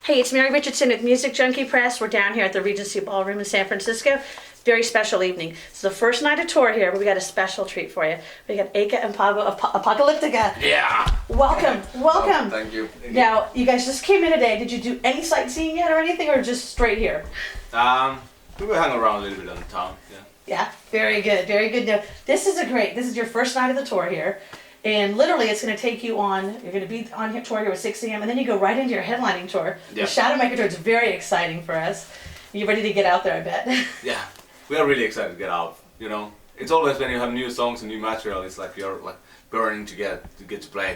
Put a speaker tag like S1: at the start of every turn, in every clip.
S1: Hey, it's Mary Richardson at Music Junkie Press. We're down here at the Regency Ballroom in San Francisco. Very special evening. It's the first night of tour here, but we got a special treat for you. We got Aka and Pablo of Apocalyptica.
S2: Yeah.
S1: Welcome, welcome.
S2: Oh, thank you.
S1: Now, you guys just came in today. Did you do any sightseeing yet or anything, or just straight here?
S2: We will hang around a little bit on town. Yeah.
S1: Yeah, very good, very good. Now, this is your first night of the tour here. And literally, it's going to take you on, you're going to be on your tour here at 6 a.m. and then you go right into your headlining tour.
S2: Yeah.
S1: The Shadowmaker tour is very exciting for us. You ready to get out there, I bet?
S2: Yeah, we are really excited to get out. You know, it's always when you have new songs and new material, it's like you're like burning to get to play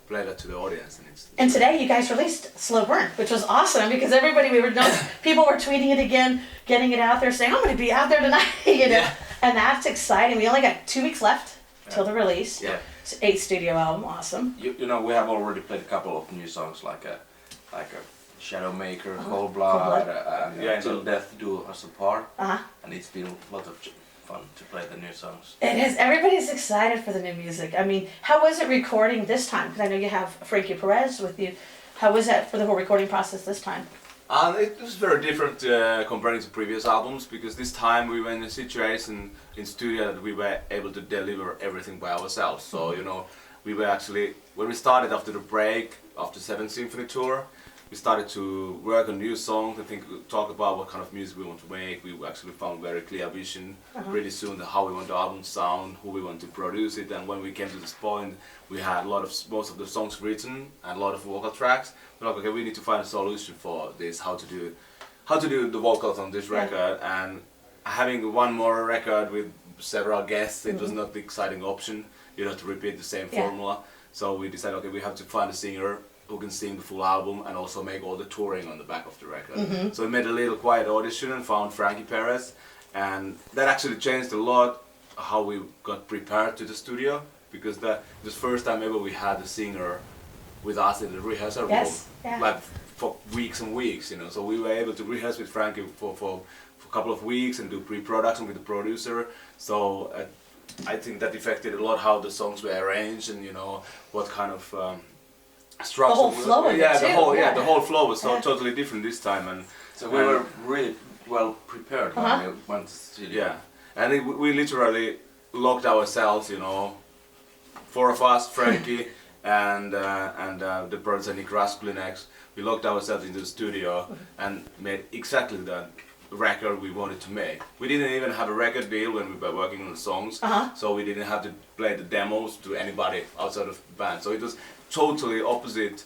S2: that to the audience.
S1: And today you guys released Slow Burn, which was awesome because people were tweeting it again, getting it out there, saying, I'm going to be out there tonight, you know. Yeah. And that's exciting. We only got 2 weeks left till the release.
S2: Yeah.
S1: It's an 8 studio album, awesome.
S3: You know, we have already played a couple of new songs like a Shadowmaker, Cold Blood, and Till Death Do Us Apart. And it's been a lot of fun to play the new songs.
S1: It is. Everybody's excited for the new music. I mean, how was it recording this time? Because I know you have Frankie Perez with you. How was that for the whole recording process this time?
S2: It was very different comparing to previous albums, because this time we were in a situation in studio that we were able to deliver everything by ourselves. So, you know, we were actually, when we started after the break, after 7th Symphony Tour, we started to work on new songs. I think talk about what kind of music we want to make. We actually found very clear vision pretty soon, how we want the album to sound, who we want to produce it. And when we came to this point, we had most of the songs written and a lot of vocal tracks. We're like, okay, we need to find a solution for this, how to do the vocals on this record. And having one more record with several guests, it was not the exciting option, you know, to repeat the same formula. So we decided, okay, we have to find a singer who can sing the full album and also make all the touring on the back of the record. So we made a little quiet audition and found Frankie Perez, and that actually changed a lot how we got prepared to the studio, because that was the first time ever we had a singer with us in the rehearsal room, like for weeks and weeks, you know. So we were able to rehearse with Frankie for a couple of weeks and do pre-production with the producer. So I think that affected a lot how the songs were arranged, and you know what kind of structure.
S1: The whole flow of it too.
S2: The whole flow was so totally different this time, and
S3: so we were really well prepared when we went to the studio.
S2: Yeah, and we literally locked ourselves, you know, 4 of us, Frankie and the producer Nick Raskulinex. We locked ourselves into the studio and made exactly the record we wanted to make. We didn't even have a record deal when we were working on the songs, so we didn't have to play the demos to anybody outside of the band. So it was totally opposite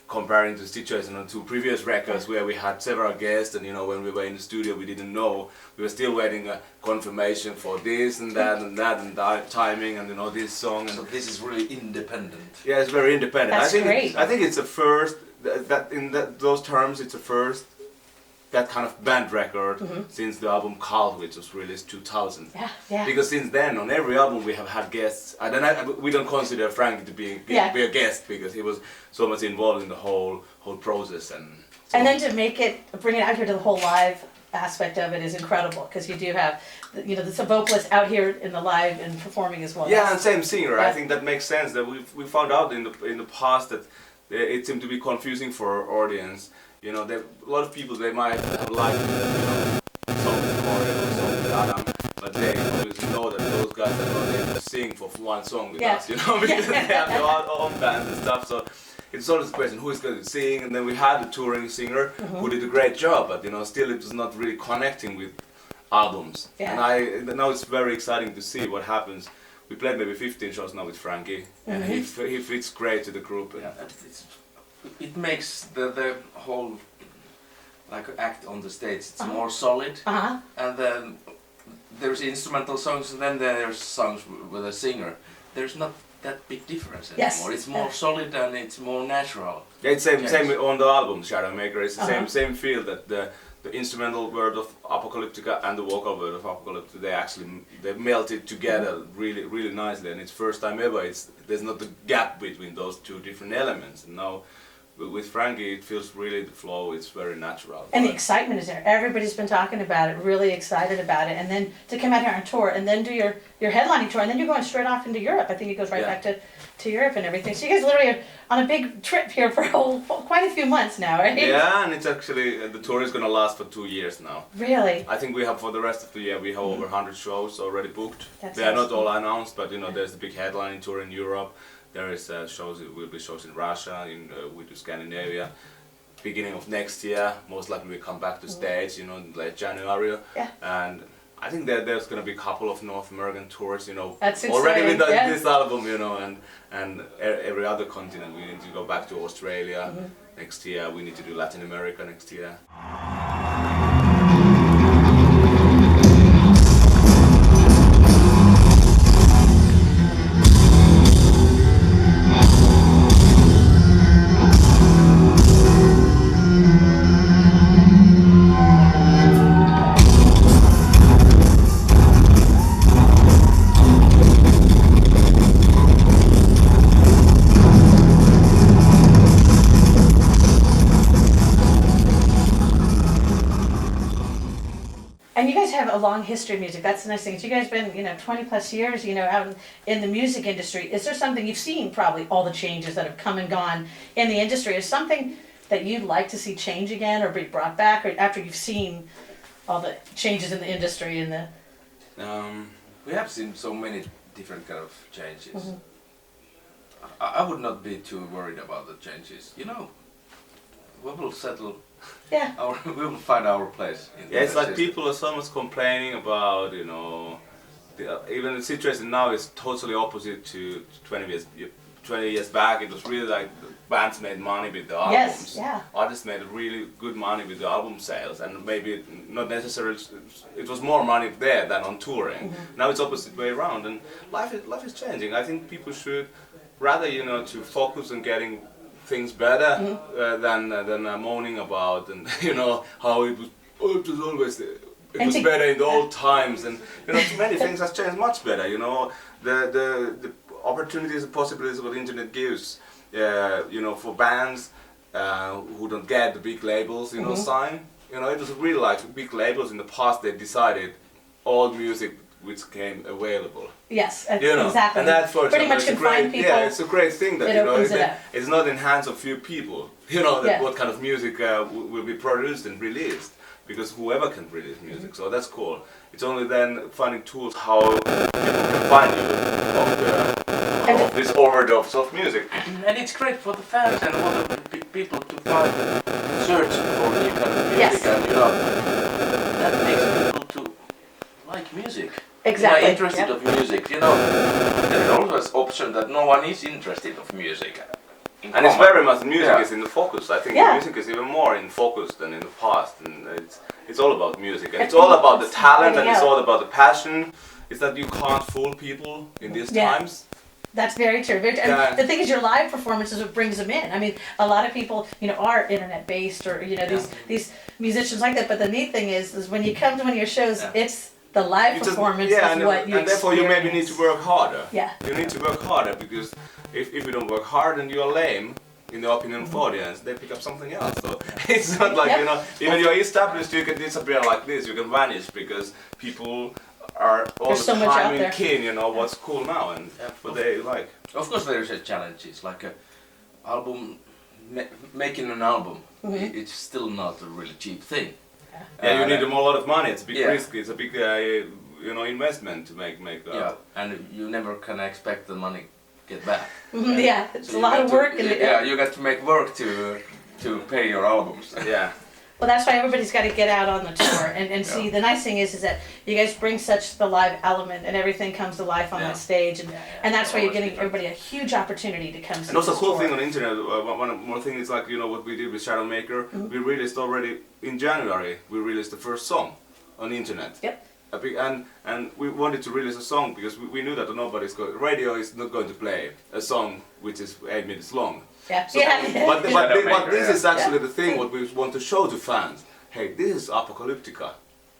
S2: comparing the situation on 2 previous records where we had several guests, and you know, when we were in the studio we didn't know, we were still waiting a confirmation for this and that and that timing and you know this song. And
S3: so this is really independent.
S2: Yeah, it's very independent.
S1: That's great.
S2: I think it's a first those terms, it's a first that kind of band record since the album Cult, which was released 2000.
S1: Yeah.
S2: Because since then, on every album we have had guests. We don't consider Frankie to be a guest because he was so much involved in the whole process. And
S1: then to bring it out here to the whole live aspect of it is incredible, because you do have, you know, the vocalist out here in the live and performing as well.
S2: Yeah, and same singer. Yeah. I think that makes sense. That we found out in the past that it seemed to be confusing for our audience. You know, a lot of people, they might have liked songs with Mario or songs with Adam, but they obviously know that those guys are not able to sing for one song with us, you know, because they have their own bands and stuff. So it's always the question, who is going to sing? And then we had a touring singer who did a great job, but you know, still it was not really connecting with albums.
S1: Yeah.
S2: And now it's very exciting to see what happens. We played maybe 15 shows now with Frankie, and he fits great to the group.
S3: Yeah, it makes the whole act on the stage, it's more solid, and then there's instrumental songs and then there's songs with a singer. There's not that big difference anymore. It's more solid and it's more natural.
S2: Yeah, it's same on the album Shadowmaker. It's the same feel that the instrumental word of Apocalyptica and the vocal word of Apocalyptica, they melted together really nicely, and it's first time ever there's not a gap between those 2 different elements. And now with Frankie, it feels really the flow. It's very natural.
S1: And the excitement is there. Everybody's been talking about it, really excited about it. And then to come out here on tour and then do your headlining tour, and then you're going straight off into Europe. I think it goes right back to to Europe and everything. So you guys literally are on a big trip here for quite a few months now, right?
S2: Yeah, and it's actually, the tour is gonna last for 2 years now.
S1: Really?
S2: I think we have, for the rest of the year, we have over 100 shows already booked.
S1: That's
S2: They are not
S1: awesome.
S2: all announced, but there's the big headlining tour in Europe. There is shows, will be shows in Russia, we do Scandinavia. Beginning of next year, most likely we come back to States, in late January.
S1: Yeah.
S2: And I think that there's gonna be a couple of North American tours,
S1: That's
S2: already
S1: exciting,
S2: with
S1: yeah.
S2: this album, and every other continent. We need to go back to Australia next year. We need to do Latin America next year.
S1: And you guys have a long history of music. That's the nice thing. Is you guys been, 20 plus years, out in the music industry. Is there something you've seen, probably all the changes that have come and gone in the industry? Is something that you'd like to see change again or be brought back, or after you've seen all the changes in the industry and the...
S3: We have seen so many different kind of changes. I would not be too worried about the changes. We will settle.
S1: Yeah.
S3: We will find our place.
S2: Yeah, it's
S3: the
S2: like
S3: system.
S2: people are so much complaining about, even the situation now is totally opposite to 20 years back. It was really like the bands made money with the albums.
S1: Yes, yeah.
S2: Artists made really good money with the album sales, and maybe not necessarily, it was more money there than on touring. Now it's opposite way around, and life is changing. I think people should rather, to focus on getting things better than moaning about and how it was always it was better in the old times, and many things has changed much better. The opportunities and possibilities what the internet gives, for bands who don't get the big labels, sign. It was really like big labels in the past. They decided all music which came available.
S1: Yes, exactly.
S2: And that, for
S1: pretty
S2: example,
S1: much
S2: is a
S1: can find
S2: great,
S1: people.
S2: yeah, it's a great thing that
S1: it opens it up.
S2: it's not in hands of few people. What kind of music will be produced and released, because whoever can release music. So that's cool. It's only then finding tools how people can find you of this overdose of music.
S3: And it's great for the fans and for the people to find, search for new kind of music, and that makes people to like music.
S1: Exactly.
S3: Interested of music. There's always option that no one is interested of music.
S2: And it's very much music is in the focus. I think
S1: Yeah.
S2: music is even more in focus than in the past, and it's all about music, and it's all about the talent, and it's all about the passion. It's that you can't fool people in these times.
S1: That's very true. Very true. And the thing is, your live performance is what brings them in. I mean, a lot of people, are internet based, or these musicians like that. But the neat thing is when you come to one of your shows, it's the live performance is what you
S2: and therefore you maybe need to work harder.
S1: Yeah.
S2: You need to work harder, because if you don't work hard and you're lame, in the opinion of audience, they pick up something else. So it's not like, even you're established, you can disappear like this, you can vanish, because people are all
S1: There's
S2: the
S1: so much out
S2: time
S1: there.
S2: keen, what's cool now and what they like.
S3: Of course, there's a challenge. It's like a album, making an album. It's still not a really cheap thing.
S2: Yeah, you need a lot of money. It's a big risk. It's a big, investment to make.
S3: And you never can expect the money get back.
S1: It's
S3: So
S1: a lot of work.
S3: You got to make work to pay your albums.
S2: Yeah.
S1: Well, that's why everybody's got to get out on the tour and see. The nice thing is that you guys bring such the live element, and everything comes to life on that stage, and that's why you're getting everybody a huge opportunity to come see.
S2: And also,
S1: this
S2: cool
S1: tour.
S2: thing on the internet. One more thing is like what we did with Shadowmaker. We released already in January. We released the first song on the internet.
S1: Yep.
S2: And we wanted to release a song because we knew that radio is not going to play a song which is 8 minutes long.
S1: Yeah.
S2: So, but this is actually the thing what we want to show to fans. Hey, this is Apocalyptica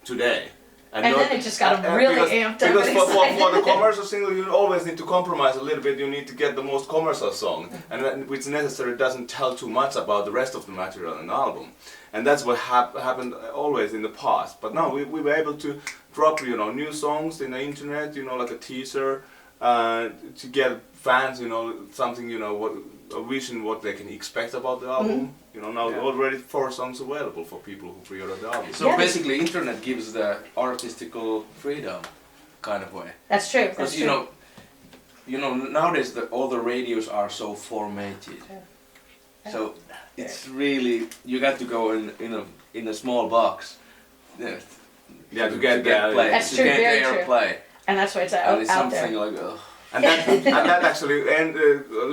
S2: today.
S1: And then it just got them really amped up.
S2: Because for the commercial single, you always need to compromise a little bit. You need to get the most commercial song, and which necessarily doesn't tell too much about the rest of the material in the album. And that's what happened always in the past. But now we were able to drop new songs in the internet, like a teaser, to get fans, something, a vision what they can expect about the album. Now already 4 songs available for people who pre-order the album.
S3: So basically, internet gives the artistical freedom, kind of way.
S1: That's true.
S3: Because nowadays all the radios are so formatted.
S1: Yeah.
S3: So it's really you got to go in a small box.
S2: To get
S3: play.
S1: That's true,
S3: To get
S1: very
S3: the
S1: true.
S3: airplay.
S1: And that's why it's
S3: And it's
S1: out
S3: something
S1: there.
S3: like
S2: and that actually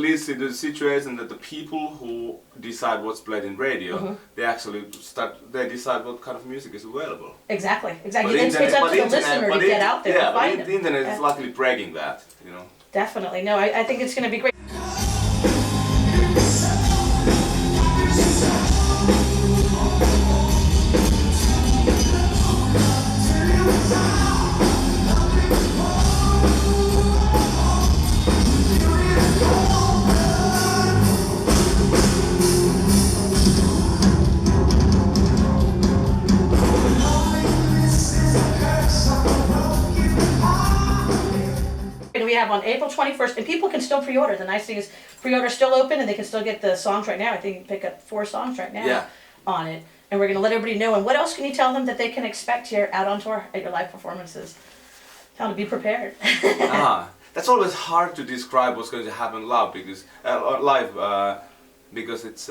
S2: leads to the situation that the people who decide what's played in radio, they actually they decide what kind of music is available.
S1: Exactly.
S2: But
S1: It's up to the listener to get out there and find
S2: but
S1: it.
S2: the internet is luckily breaking that.
S1: Definitely. No, I think it's going to be great. We have on April 21st, and people can still pre-order. The nice thing is pre-order still open, and they can still get the songs right now. I think you can pick up 4 songs right now on it. And we're going to let everybody know. And what else can you tell them that they can expect here out on tour at your live performances? Tell them to be prepared.
S2: That's always hard to describe what's going to happen live because it's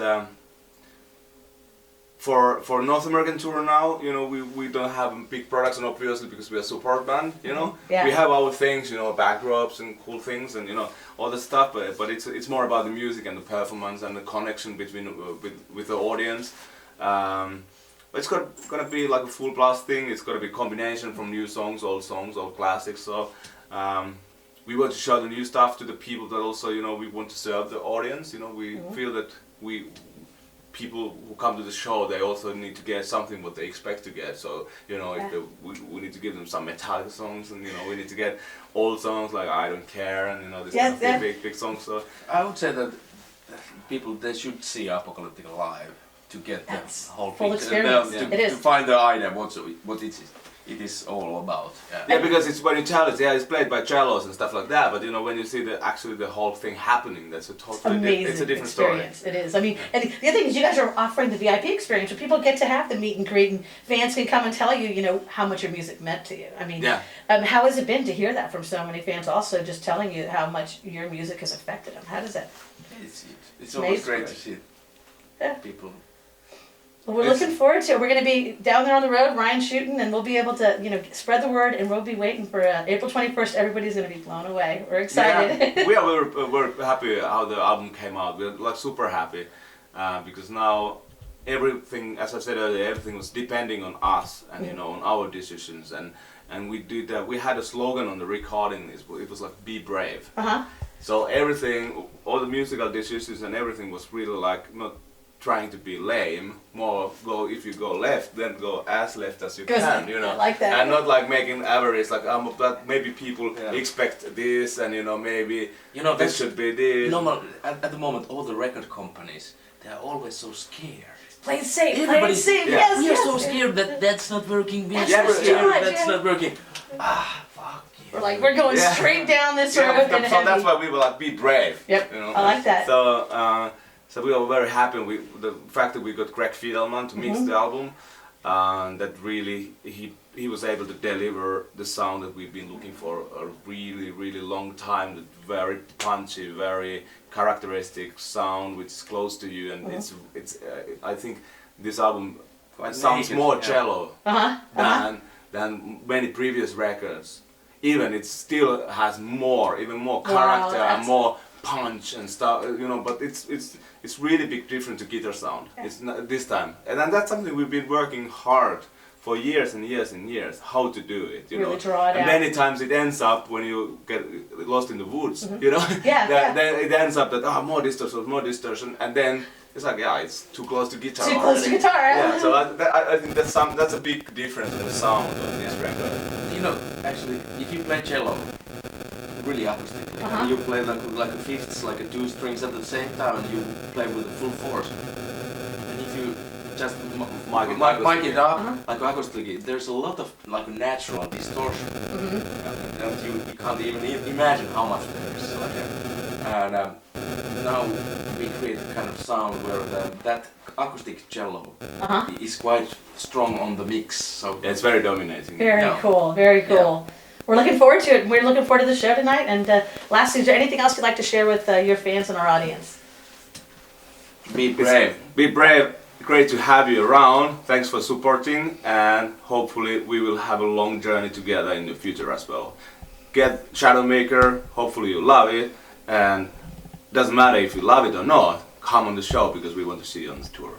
S2: for North American tour now. We don't have big production obviously because we are a support band. We have our things, backdrops and cool things and all the stuff. But it's more about the music and the performance and the connection between with the audience. It's gonna be like a full blast thing. It's gonna be a combination from new songs, old classics. So we want to show the new stuff to the people that also we want to serve the audience. We feel that people who come to the show, they also need to get something what they expect to get. So we need to give them some Metallica songs, and we need to get old songs like I Don't Care, and this kind of big songs. So
S3: I would say that people they should see Apocalyptica live to get the whole
S1: full
S3: picture.
S1: experience.
S3: To find the idea what it is all about.
S2: Yeah, because it's when you tell it, it's played by cellos and stuff like that. But when you see the whole thing happening, that's a totally it's a different
S1: experience. It is. I mean, and the other thing is, you guys are offering the VIP experience, where people get to have the meet and greet, and fans can come and tell you, how much your music meant to you. I mean, how has it been to hear that from so many fans? Also, just telling you how much your music has affected them. How does that?
S3: It's always great to see people.
S1: Well, we're looking forward to it. We're going to be down there on the road, Ryan shooting, and we'll be able to, spread the word, and we'll be waiting for April 21st. Everybody's going to be blown away. We're excited.
S2: Yeah, we're happy how the album came out. We're super happy because now everything, as I said earlier, everything was depending on us and on our decisions. And we did that. We had a slogan on the recording. It was like "Be brave." So everything, all the musical decisions and everything was really like not trying to be lame, more if you go left, then go as left as you can,
S1: I like that.
S2: and not like making average, like but maybe people expect this, and maybe this should be this.
S3: Normal at the moment, all the record companies, they are always so scared.
S1: Play it safe,
S3: Everybody,
S1: play it safe,
S3: yes, we are so scared that that's not working, we are so scared that's not working. Fuck you.
S1: We're like, we're going straight down this road.
S2: So that's why we were like, be brave.
S1: Yep, I like that.
S2: So we were very happy with the fact that we got Greg Fidelman to mix the album, that really he was able to deliver the sound that we've been looking for a really long time. The very punchy, very characteristic sound which is close to you, and it's I think this album sounds more cello than many previous records. Even it still has even more character and more punch and stuff, but it's really big difference to guitar sound. It's not this time, and then that's something we've been working hard for years and years and years how to do it.
S1: Really draw it
S2: and
S1: out.
S2: many times it ends up when you get lost in the woods. Then it ends up that more distortion, and then it's like it's too close to guitar.
S1: Too close to guitar.
S2: Yeah, so I think that's a big difference in the sound of this record.
S3: Actually, if you play cello really acoustically, you play like a fifths, like a 2 strings at the same time, and you play with full force. And if you just mic it up like acoustically, there's a lot of like natural distortion, and you can't even imagine how much there is. and now we create a kind of sound where that acoustic cello is quite strong on the mix. So
S2: Yeah, it's very dominating.
S1: Very cool, very cool. We're looking forward to it. We're looking forward to the show tonight. And lastly, is there anything else you'd like to share with your fans and our audience?
S3: Be brave.
S2: Be brave. Great to have you around. Thanks for supporting, and hopefully we will have a long journey together in the future as well. Get Shadowmaker. Hopefully you love it, and doesn't matter if you love it or not. Come on the show because we want to see you on the tour.